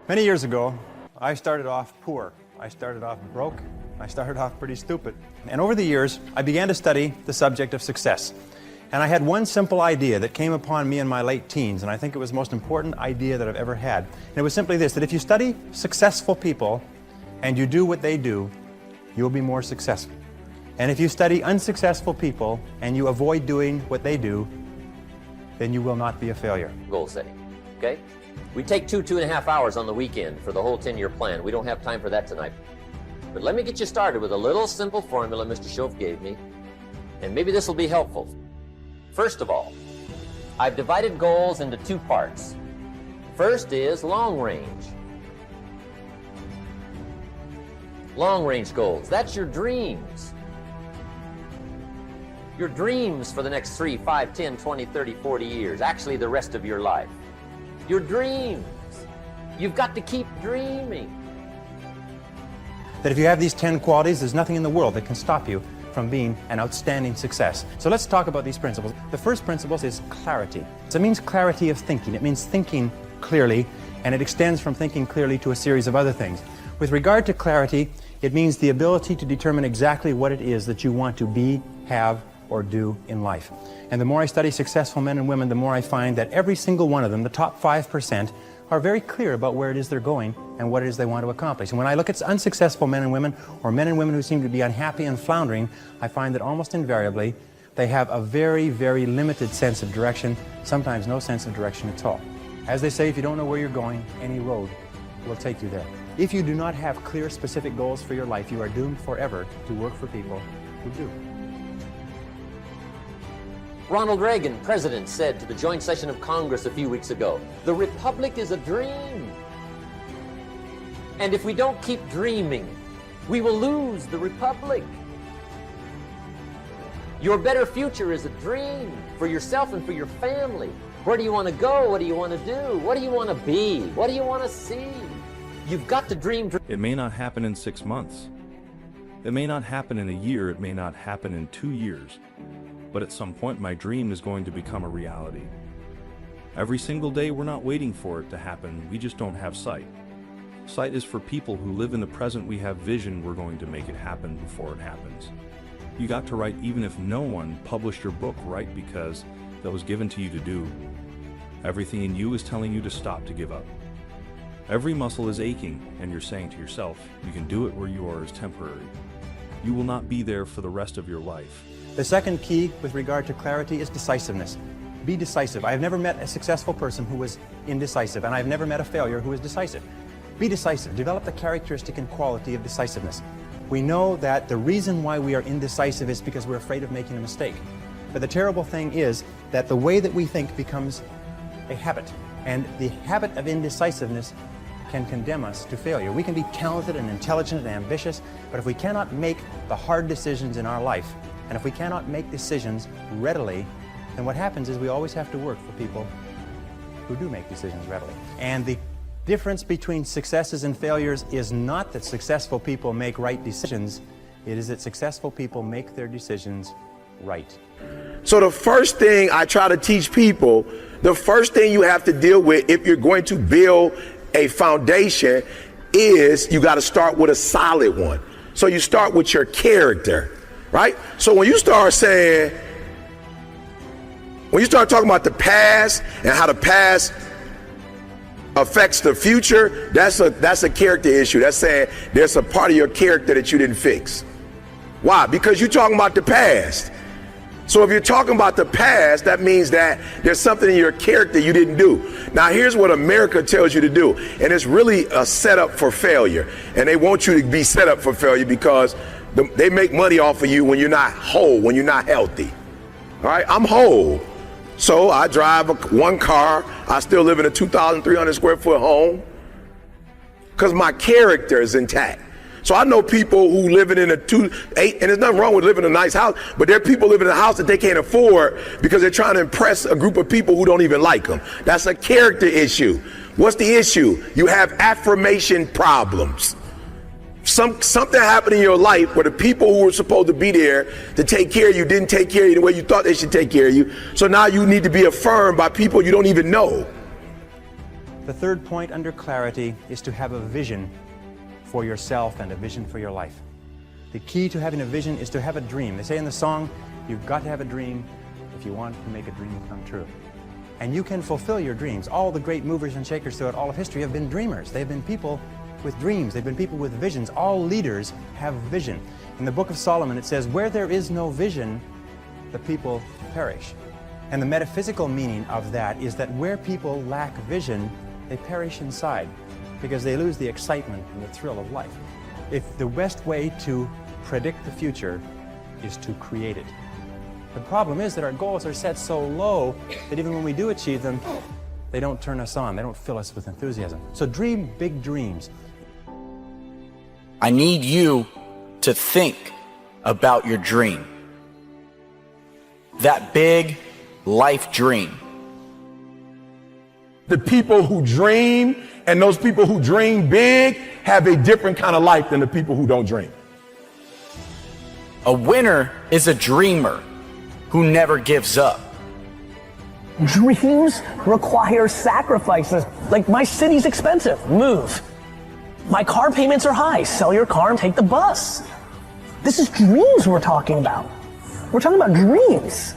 Many years ago, I started off poor. I started off broke. I started off pretty stupid. And over the years, I began to study the subject of success. And I had one simple idea that came upon me in my late teens, and I think it was the most important idea that I've ever had. And it was simply this, that if you study successful people and you do what they do, you'll be more successful. And if you study unsuccessful people and you avoid doing what they do, then you will not be a failure. Goal setting, okay? We take 2.5 hours on the weekend for the whole 10-year plan. We don't have time for that tonight. But let me get you started with a little simple formula Mr. Schoaf gave me, and maybe this will be helpful. First of all, I've divided goals into two parts. First is long range. Long range goals, that's your dreams. Your dreams for the next 3, 5, 10, 20, 30, 40 years, actually the rest of your life. Your dreams. You've got to keep dreaming. That if you have these 10 qualities, there's nothing in the world that can stop you from being an outstanding success. So let's talk about these principles. The first principle is clarity. So it means clarity of thinking. It means thinking clearly, and it extends from thinking clearly to a series of other things. With regard to clarity, it means the ability to determine exactly what it is that you want to be, have, or do in life. And the more I study successful men and women, the more I find that every single one of them, the top 5%, are very clear about where it is they're going and what it is they want to accomplish. And when I look at unsuccessful men and women, or men and women who seem to be unhappy and floundering, I find that almost invariably they have a very, very limited sense of direction, sometimes no sense of direction at all. As they say, if you don't know where you're going, any road will take you there. If you do not have clear, specific goals for your life, you are doomed forever to work for people who do. Ronald Reagan, president, said to the joint session of Congress a few weeks ago, "The Republic is a dream. And if we don't keep dreaming, we will lose the Republic." Your better future is a dream for yourself and for your family. Where do you want to go? What do you want to do? What do you want to be? What do you want to see? You've got to dream. It may not happen in 6 months. It may not happen in a year. It may not happen in 2 years. But at some point, my dream is going to become a reality. Every single day, we're not waiting for it to happen. We just don't have sight. Sight is for people who live in the present. We have vision. We're going to make it happen before it happens. You got to write even if no one published your book. Write because that was given to you to do. Everything in you is telling you to stop, to give up. Every muscle is aching, and you're saying to yourself, you can do it where you are is temporary. You will not be there for the rest of your life. The second key with regard to clarity is decisiveness. Be decisive. I have never met a successful person who was indecisive, and I've never met a failure who was decisive. Be decisive. Develop the characteristic and quality of decisiveness. We know that the reason why we are indecisive is because we're afraid of making a mistake. But the terrible thing is that the way that we think becomes a habit, and the habit of indecisiveness can condemn us to failure. We can be talented and intelligent and ambitious, but if we cannot make the hard decisions in our life, and if we cannot make decisions readily, then what happens is we always have to work for people who do make decisions readily. And the difference between successes and failures is not that successful people make right decisions, it is that successful people make their decisions right. So the first thing I try to teach people, the first thing you have to deal with if you're going to build a foundation is you got to start with a solid one. So you start with your character. Right? So when you start saying, when you start talking about the past and how the past affects the future, that's a character issue. That's saying there's a part of your character that you didn't fix. Why? Because you're talking about the past. So if you're talking about the past, that means that there's something in your character you didn't do. Now here's what America tells you to do, and it's really a setup for failure. And they want you to be set up for failure because they make money off of you when you're not whole, when you're not healthy. All right, I'm whole. So I drive one car. I still live in a 2,300 square foot home because my character is intact. So I know people who living in a 2-8, and there's nothing wrong with living in a nice house, but there are people living in a house that they can't afford because they're trying to impress a group of people who don't even like them. That's a character issue. What's the issue? You have affirmation problems. Something happened in your life where the people who were supposed to be there to take care of you didn't take care of you the way you thought they should take care of you. So now you need to be affirmed by people you don't even know. The third point under clarity is to have a vision for yourself and a vision for your life. The key to having a vision is to have a dream. They say in the song, you've got to have a dream if you want to make a dream come true. And you can fulfill your dreams. All the great movers and shakers throughout all of history have been dreamers. They've been people with dreams. They've been people with visions. All leaders have vision. In the book of Solomon, it says, where there is no vision, the people perish. And the metaphysical meaning of that is that where people lack vision, they perish inside because they lose the excitement and the thrill of life. If the best way to predict the future is to create it. The problem is that our goals are set so low that even when we do achieve them, they don't turn us on. They don't fill us with enthusiasm. So dream big dreams. I need you to think about your dream. That big life dream. The people who dream and those people who dream big have a different kind of life than the people who don't dream. A winner is a dreamer who never gives up. Dreams require sacrifices. Like, my city's expensive, move. My car payments are high, sell your car and take the bus. This is dreams we're talking about. We're talking about dreams.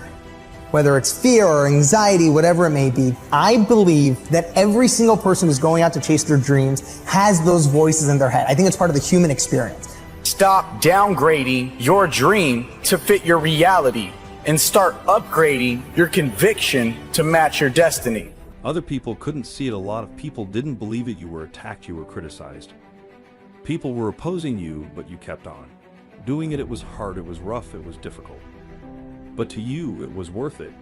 Whether it's fear or anxiety, whatever it may be, I believe that every single person who's going out to chase their dreams has those voices in their head. I think it's part of the human experience. Stop downgrading your dream to fit your reality and start upgrading your conviction to match your destiny. Other people couldn't see it. A lot of people didn't believe it. You were attacked, you were criticized. People were opposing you, but you kept on. Doing it, it was hard, it was rough, it was difficult. But to you, it was worth it.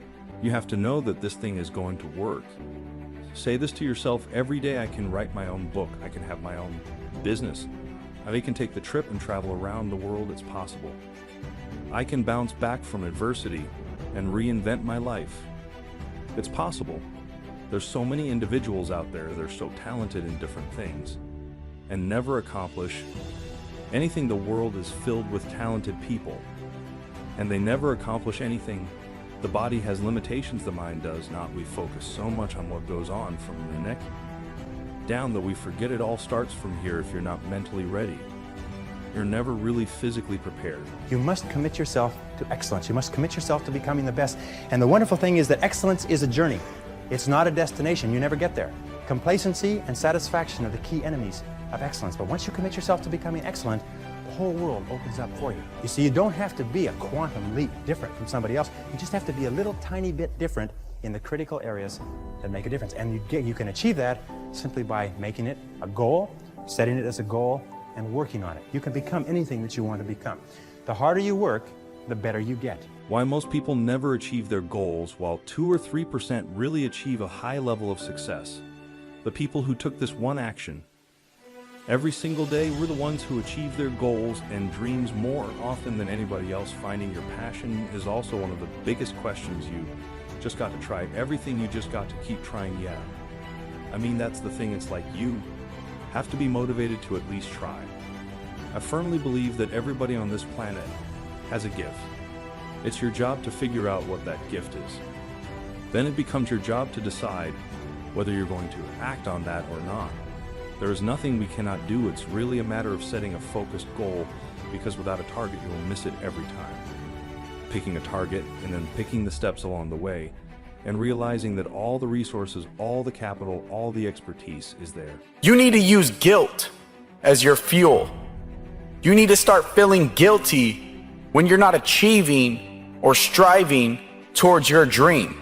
You have to know that this thing is going to work. Say this to yourself every day: I can write my own book, I can have my own business. I can take the trip and travel around the world, it's possible. I can bounce back from adversity and reinvent my life. It's possible. There's so many individuals out there that are so talented in different things and never accomplish anything. The world is filled with talented people, and they never accomplish anything. The body has limitations, the mind does not. We focus so much on what goes on from the neck down that we forget it all starts from here. If you're not mentally ready, you're never really physically prepared. You must commit yourself to excellence. You must commit yourself to becoming the best. And the wonderful thing is that excellence is a journey. It's not a destination. You never get there. Complacency and satisfaction are the key enemies of excellence. But once you commit yourself to becoming excellent, the whole world opens up for you. You see, you don't have to be a quantum leap different from somebody else. You just have to be a little tiny bit different in the critical areas that make a difference. And you can achieve that simply by making it a goal, setting it as a goal, and working on it. You can become anything that you want to become. The harder you work, the better you get. Why most people never achieve their goals, while 2 or 3% really achieve a high level of success. The people who took this one action every single day were the ones who achieve their goals and dreams more often than anybody else. Finding your passion is also one of the biggest questions. You just got to try everything. You just got to keep trying. Yeah, I mean, that's the thing. It's like you have to be motivated to at least try. I firmly believe that everybody on this planet has a gift. It's your job to figure out what that gift is. Then it becomes your job to decide whether you're going to act on that or not. There is nothing we cannot do. It's really a matter of setting a focused goal, because without a target, you will miss it every time. Picking a target and then picking the steps along the way, and realizing that all the resources, all the capital, all the expertise is there. You need to use guilt as your fuel. You need to start feeling guilty when you're not achieving or striving towards your dream.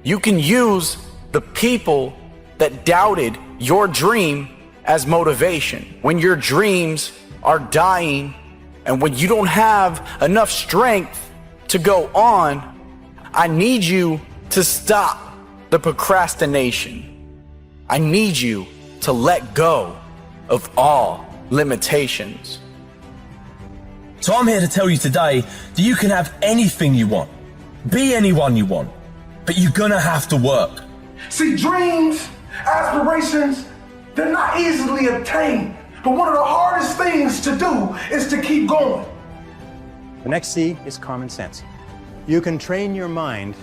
You can use the people that doubted your dream as motivation. When your dreams are dying and when you don't have enough strength to go on, I need you to stop the procrastination. I need you to let go of all limitations. So I'm here to tell you today that you can have anything you want, be anyone you want, but you're gonna have to work. See, dreams, aspirations, they're not easily obtained, but one of the hardest things to do is to keep going. The next C is common sense. You can train your mind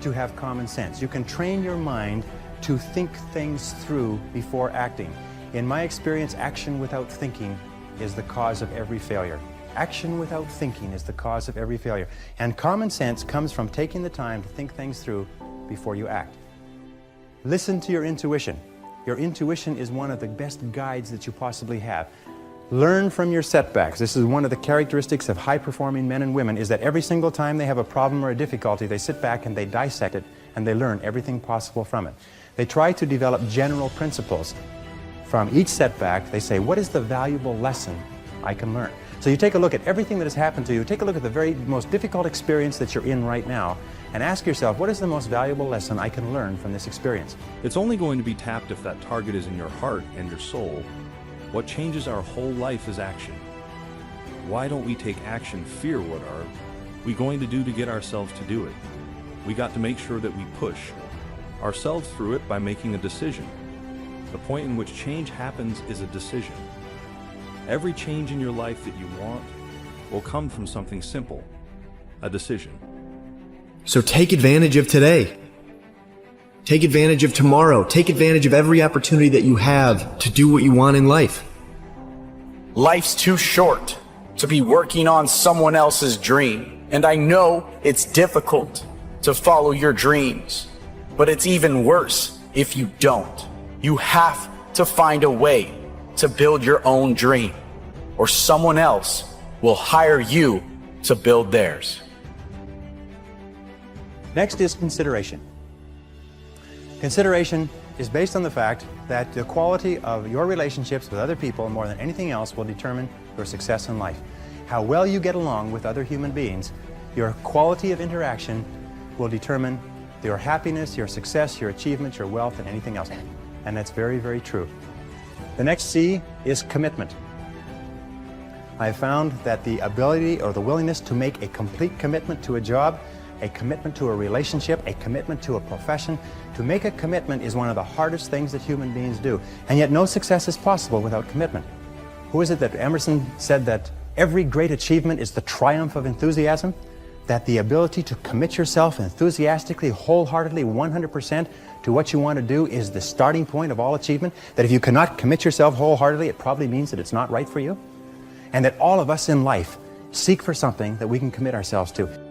to have common sense. You can train your mind to think things through before acting. In my experience, action without thinking is the cause of every failure. Action without thinking is the cause of every failure. And common sense comes from taking the time to think things through before you act. Listen to your intuition. Your intuition is one of the best guides that you possibly have. Learn from your setbacks. This is one of the characteristics of high-performing men and women, is that every single time they have a problem or a difficulty, they sit back and they dissect it and they learn everything possible from it. They try to develop general principles. From each setback, they say, what is the valuable lesson I can learn? So you take a look at everything that has happened to you, take a look at the very most difficult experience that you're in right now, and ask yourself, what is the most valuable lesson I can learn from this experience? It's only going to be tapped if that target is in your heart and your soul. What changes our whole life is action. Why don't we take action? Fear, what are we going to do to get ourselves to do it? We got to make sure that we push ourselves through it by making a decision. The point in which change happens is a decision. Every change in your life that you want will come from something simple, a decision. So take advantage of today. Take advantage of tomorrow. Take advantage of every opportunity that you have to do what you want in life. Life's too short to be working on someone else's dream. And I know it's difficult to follow your dreams, but it's even worse if you don't. You have to find a way to build your own dream, or someone else will hire you to build theirs. Next is consideration. Consideration is based on the fact that the quality of your relationships with other people more than anything else will determine your success in life. How well you get along with other human beings, your quality of interaction will determine your happiness, your success, your achievement, your wealth, and anything else. And that's very, very true. The next C is commitment. I have found that the ability or the willingness to make a complete commitment to a job, a commitment to a relationship, a commitment to a profession, to make a commitment is one of the hardest things that human beings do. And yet no success is possible without commitment. Who is it that Emerson said that every great achievement is the triumph of enthusiasm? That the ability to commit yourself enthusiastically, wholeheartedly, 100% to what you want to do is the starting point of all achievement? That if you cannot commit yourself wholeheartedly, it probably means that it's not right for you? And that all of us in life seek for something that we can commit ourselves to.